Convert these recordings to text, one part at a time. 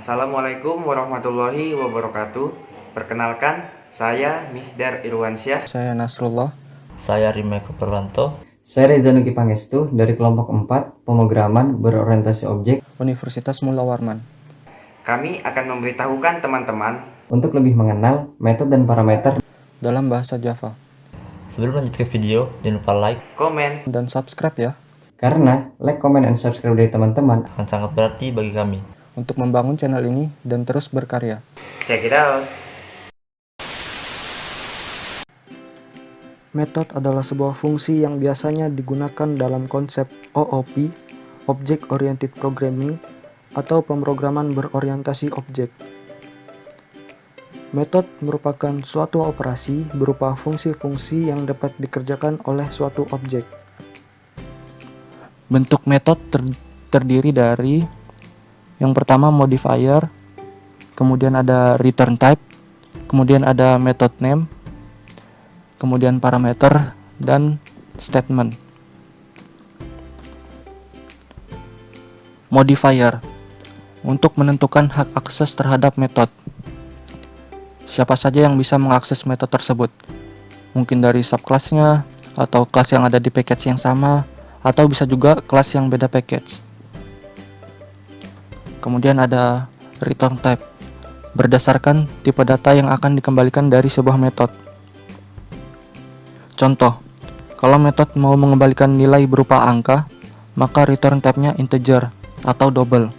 Assalamualaikum warahmatullahi wabarakatuh. Perkenalkan, saya Mihdar Irwansyah. Saya Nasrullah. Saya Rimeko Perwanto. Saya Reza Nuki Pangestu dari kelompok 4 Pemrograman Berorientasi Objek Universitas Mula Warman. Kami akan memberitahukan teman-teman untuk lebih mengenal metode dan parameter dalam bahasa Java. Sebelum lanjut ke video, jangan lupa like, komen, dan subscribe ya, karena like, comment, and subscribe dari teman-teman akan sangat berarti bagi kami untuk membangun channel ini dan terus berkarya. check it out. Metode adalah sebuah fungsi yang biasanya digunakan dalam konsep OOP, Object Oriented Programming, atau pemrograman berorientasi objek. Metode merupakan suatu operasi berupa fungsi-fungsi yang dapat dikerjakan oleh suatu objek. Bentuk metode terdiri dari yang pertama modifier, kemudian ada return type, kemudian ada method name, kemudian parameter, dan statement. Modifier untuk menentukan hak akses terhadap metode. Siapa saja yang bisa mengakses metode tersebut, mungkin dari subclassnya, atau kelas yang ada di package yang sama, atau bisa juga kelas yang beda package. Kemudian ada return type, berdasarkan tipe data yang akan dikembalikan dari sebuah metode. Contoh, kalau metode mau mengembalikan nilai berupa angka, maka return type-nya integer atau double.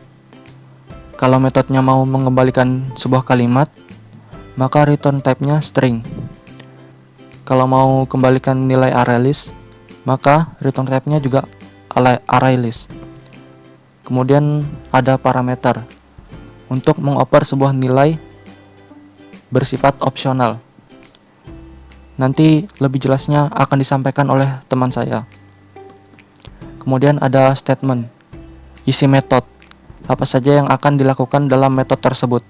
Kalau metodenya mau mengembalikan sebuah kalimat, maka return type-nya string. Kalau mau kembalikan nilai ArrayList, maka return type-nya juga ArrayList. Kemudian ada parameter untuk mengoper sebuah nilai bersifat opsional. Nanti lebih jelasnya akan disampaikan oleh teman saya. Kemudian ada statement, isi metode, apa saja yang akan dilakukan dalam metode tersebut.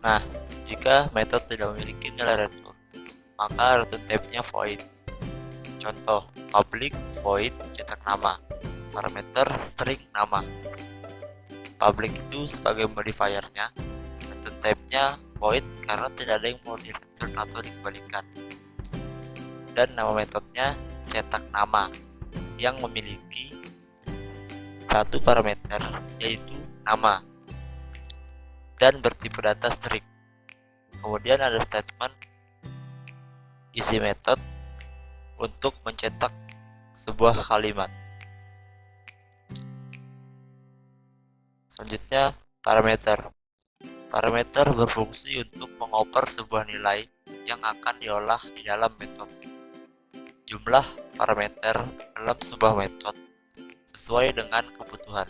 Nah, jika metode tidak memiliki nilai return, maka return type-nya void. Contoh, public void cetak nama, parameter string nama. Public itu sebagai modifiernya, return type-nya void karena tidak ada yang mau di return atau dikembalikan. Dan nama metodenya cetak nama yang memiliki satu parameter yaitu nama dan bertipe data string. Kemudian ada statement isi metode untuk mencetak sebuah kalimat. Selanjutnya parameter. Parameter berfungsi untuk mengoper sebuah nilai yang akan diolah di dalam metode. Jumlah parameter dalam sebuah metode sesuai dengan kebutuhan.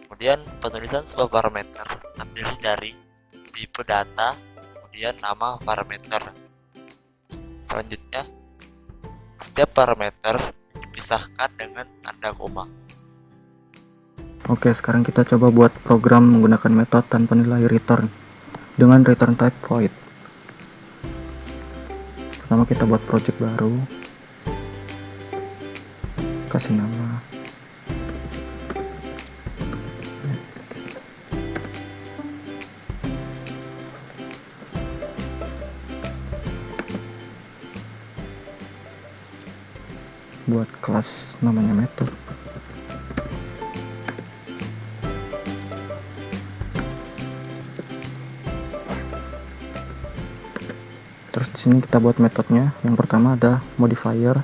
Kemudian penulisan sebuah parameter terdiri dari tipe data, kemudian nama parameter. Selanjutnya, setiap parameter dipisahkan dengan tanda koma. Oke, sekarang kita coba buat program menggunakan metode tanpa nilai return dengan return type void. Pertama kita buat project baru, kasih nama buat kelas namanya method. Terus di sini kita buat metodenya. Yang pertama ada modifier,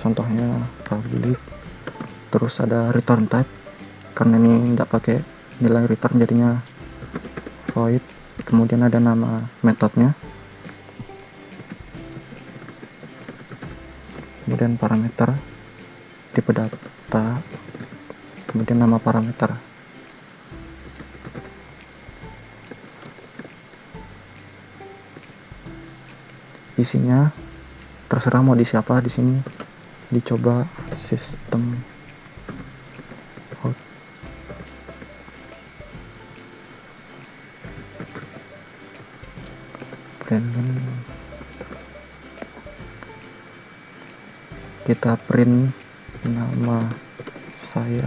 contohnya public. Terus ada return type, karena ini tidak pakai nilai return jadinya void. Kemudian ada nama metodenya. Kemudian parameter, tipe data, kemudian nama parameter. Isinya terserah mau di siapa. Di sini dicoba sistem out. Brandon, kita print nama saya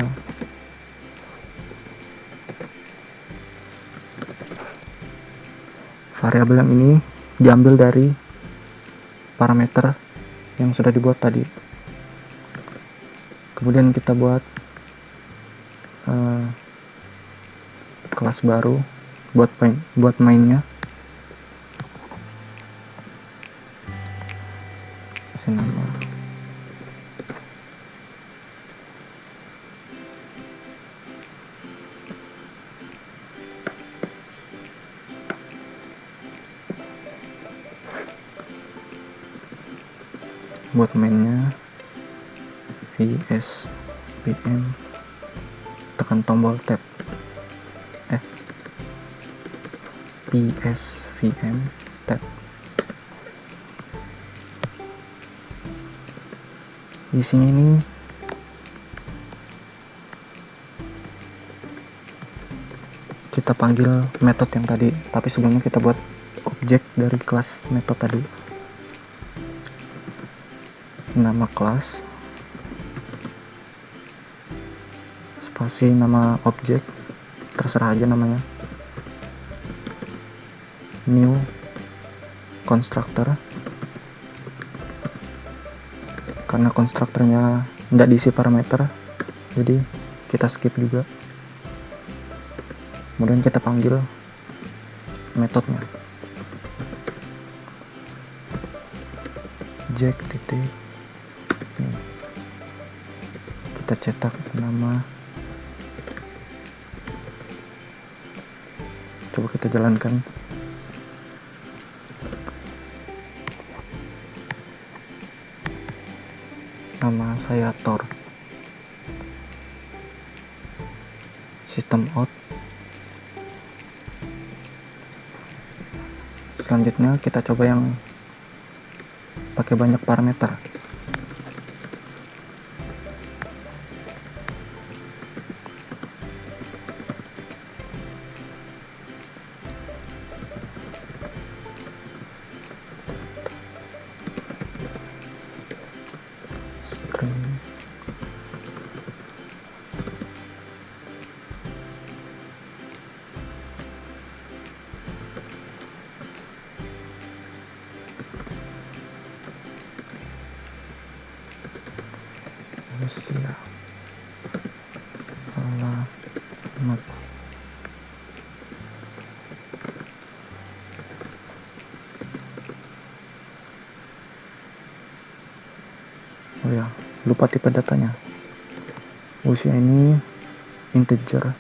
variabel yang ini diambil dari parameter yang sudah dibuat tadi. Kemudian kita buat kelas baru buat mainnya. Kasih nama buat mainnya VSVM, tekan tombol tab F, PSVM tab. Di sini ini kita panggil metode yang tadi, tapi sebelumnya kita buat objek dari kelas metode tadi. Nama kelas, spasi nama objek, terserah aja namanya, new constructor, karena konstruktornya tidak diisi parameter jadi kita skip juga. Kemudian kita panggil metodenya jack titik. Kita cetak nama, coba kita jalankan. Nama saya Thor. Sistem out. Selanjutnya kita coba yang pakai banyak parameter. Usia, alamat, oh ya, lupa tipe datanya. Usia ini integer,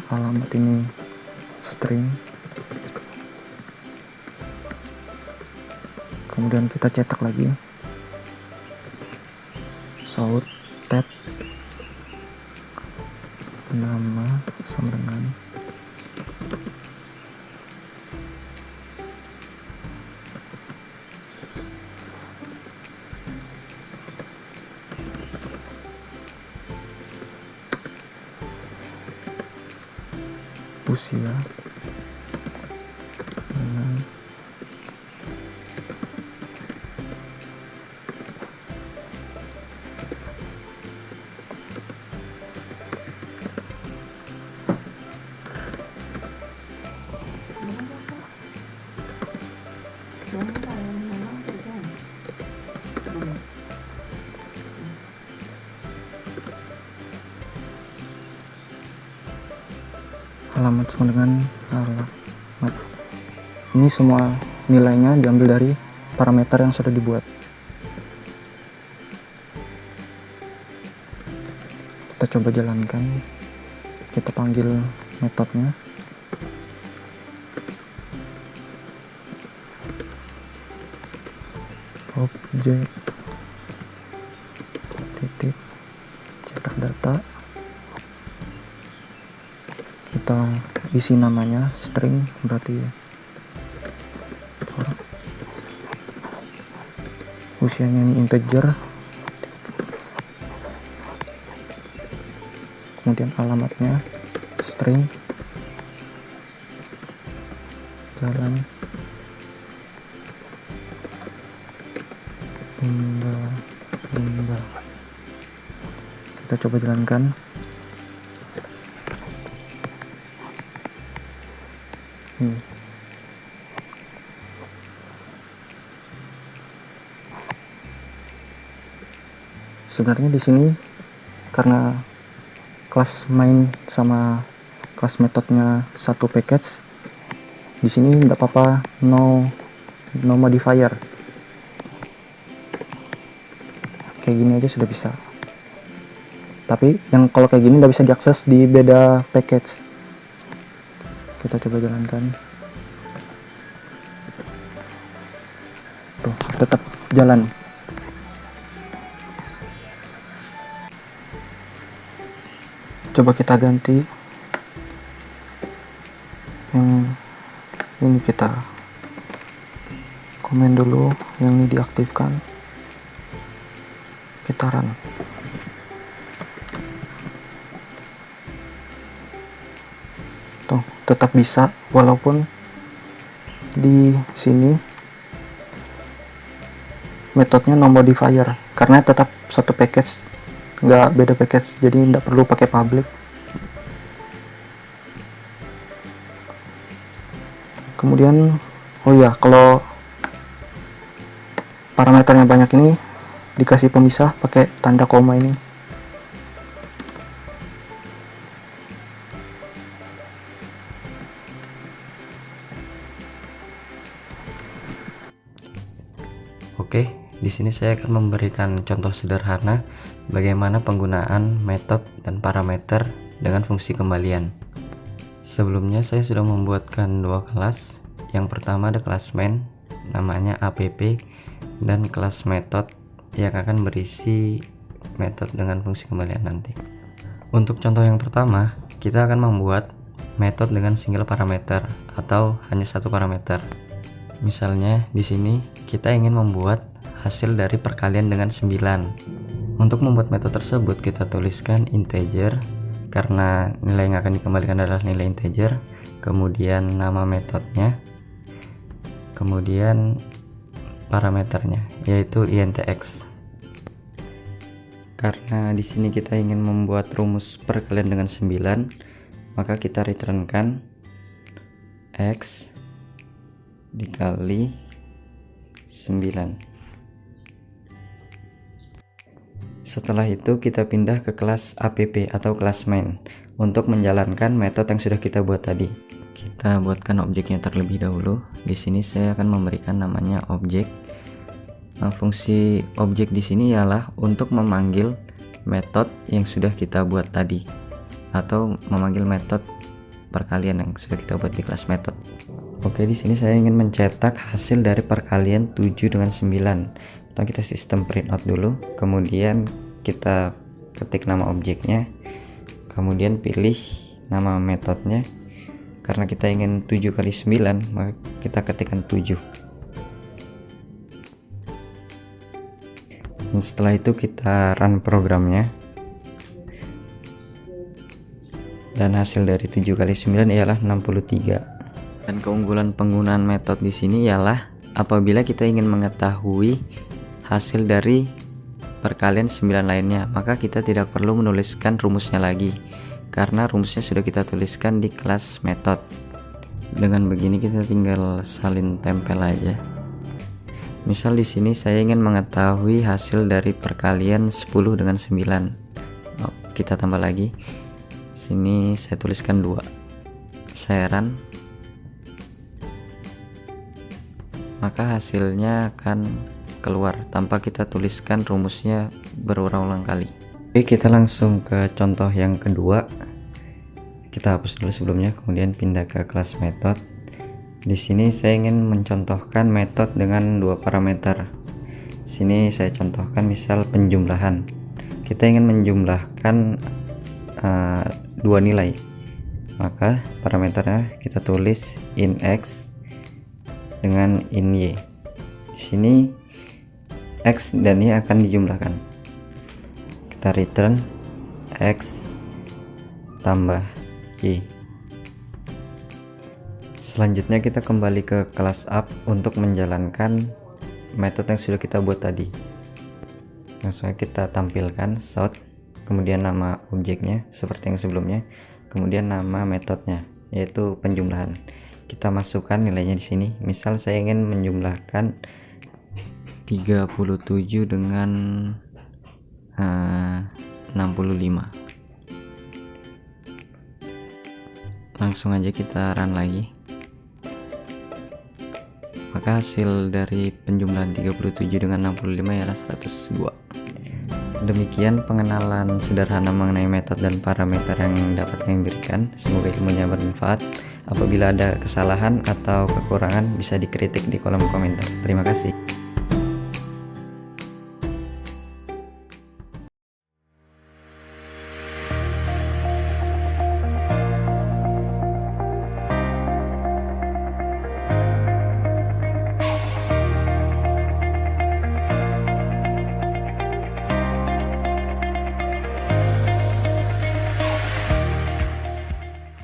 alamat ini string. Kemudian kita cetak lagi, sort tab, nama sama dengan usia dengan alamat sama dengan alamat. Ini semua nilainya diambil dari parameter yang sudah dibuat. Kita coba jalankan. Kita panggil metodenya. Objek titik cetak data. Kita isi namanya string, berarti usianya ini integer, kemudian alamatnya string, jalan bunda. Kita coba jalankan. Sebenarnya di sini karena kelas main sama kelas metodenya satu package, di sini tidak apa-apa, no modifier, kayak gini aja sudah bisa. Tapi yang kalau kayak gini tidak bisa diakses di beda package. Kita coba jalankan. Tuh, tetap jalan. Coba kita ganti yang ini, kita komen dulu, yang ini diaktifkan, kita run. Tuh, tetap bisa walaupun di sini metodenya no modifier, karena tetap satu package, nggak beda package, jadi nggak perlu pakai public. Kemudian oh ya, kalau parameternya banyak ini dikasih pemisah pakai tanda koma ini. Oke, di sini saya akan memberikan contoh sederhana bagaimana penggunaan metode dan parameter dengan fungsi kembalian. Sebelumnya saya sudah membuatkan dua kelas. Yang pertama ada kelas main namanya app, dan kelas metode yang akan berisi metode dengan fungsi kembalian nanti. Untuk contoh yang pertama, kita akan membuat metode dengan single parameter atau hanya satu parameter. Misalnya di sini kita ingin membuat hasil dari perkalian dengan 9. Untuk membuat metode tersebut kita tuliskan integer, karena nilai yang akan dikembalikan adalah nilai integer, kemudian nama metodenya, kemudian parameternya yaitu intx. Karena di sini kita ingin membuat rumus perkalian dengan 9, maka kita returnkan x dikali 9. Setelah itu kita pindah ke kelas app atau kelas main untuk menjalankan metode yang sudah kita buat tadi. Kita buatkan objeknya terlebih dahulu. Di sini saya akan memberikan namanya objek. Nah, fungsi objek di sini ialah untuk memanggil metode yang sudah kita buat tadi, atau memanggil metode perkalian yang sudah kita buat di kelas metode. Oke, di sini saya ingin mencetak hasil dari perkalian 7 dengan 9. Kita sistem printout dulu, kemudian kita ketik nama objeknya, kemudian pilih nama metodenya. Karena kita ingin 7 kali 9, maka kita ketikkan 7. Dan setelah itu kita run programnya, dan hasil dari 7 kali 9 ialah 63. Dan keunggulan penggunaan metode di sini ialah apabila kita ingin mengetahui hasil dari perkalian 9 lainnya, maka kita tidak perlu menuliskan rumusnya lagi, karena rumusnya sudah kita tuliskan di kelas metode. Dengan begini kita tinggal salin tempel aja. Misal di sini saya ingin mengetahui hasil dari perkalian 10 dengan 9. Kita tambah lagi. Sini saya tuliskan 2. Saya run. Maka hasilnya akan keluar tanpa kita tuliskan rumusnya berulang-ulang kali. Oke, kita langsung ke contoh yang kedua. Kita hapus dulu sebelumnya, kemudian pindah ke kelas metode. Di sini saya ingin mencontohkan metode dengan dua parameter. Sini saya contohkan misal penjumlahan. Kita ingin menjumlahkan dua nilai, maka parameternya kita tulis int x dengan int y. Di sini x dan y akan dijumlahkan. Kita return x tambah y. Selanjutnya kita kembali ke kelas app untuk menjalankan metode yang sudah kita buat tadi. Langsung kita tampilkan sort, kemudian nama objeknya seperti yang sebelumnya, kemudian nama metodenya yaitu penjumlahan. kita masukkan nilainya di sini. Misal saya ingin menjumlahkan 37 dengan 65. Langsung aja kita run lagi. Maka hasil dari penjumlahan 37 dengan 65 ialah 102. Demikian pengenalan sederhana mengenai metode dan parameter yang dapat kami berikan. Semoga ilmunya bermanfaat. Apabila ada kesalahan atau kekurangan bisa dikritik di kolom komentar. Terima kasih.